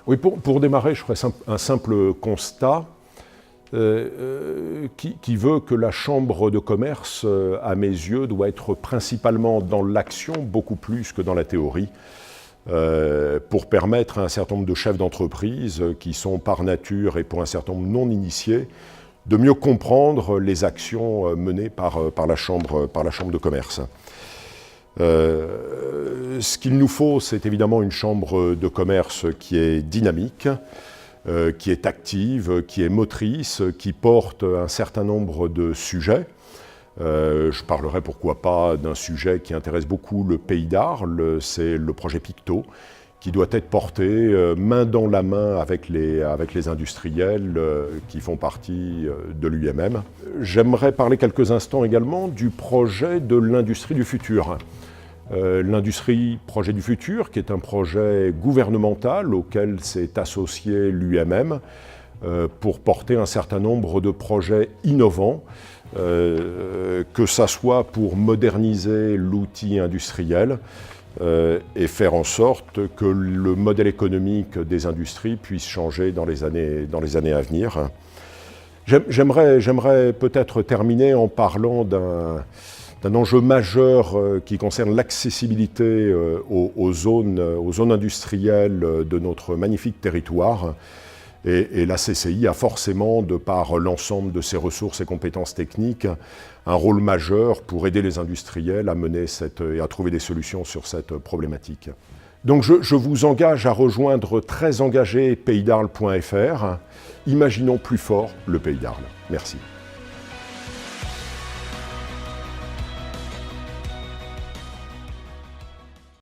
Oui, pour démarrer, je ferai un simple constat qui veut que la Chambre de commerce, à mes yeux, doit être principalement dans l'action, beaucoup plus que dans la théorie, pour permettre à un certain nombre de chefs d'entreprise qui sont par nature et pour un certain nombre non initiés, de mieux comprendre les actions menées par la Chambre de commerce. Ce qu'il nous faut, c'est évidemment une chambre de commerce qui est dynamique, qui est active, qui est motrice, qui porte un certain nombre de sujets. Je parlerai pourquoi pas d'un sujet qui intéresse beaucoup le Pays d'Arles, c'est le projet Picto, qui doit être porté main dans la main avec les industriels qui font partie de l'UMM. J'aimerais parler quelques instants également du projet de l'industrie du futur. L'industrie projet du futur, qui est un projet gouvernemental auquel s'est associé l'UMM pour porter un certain nombre de projets innovants, que ça soit pour moderniser l'outil industriel et faire en sorte que le modèle économique des industries puisse changer dans les années à venir. J'aimerais peut-être terminer en parlant d'un enjeu majeur qui concerne l'accessibilité aux zones industrielles de notre magnifique territoire. Et la CCI a forcément, de par l'ensemble de ses ressources et compétences techniques, un rôle majeur pour aider les industriels à mener et à trouver des solutions sur cette problématique. Donc je vous engage à rejoindre très engagé paysdarles.fr. Imaginons plus fort le Pays d'Arles. Merci.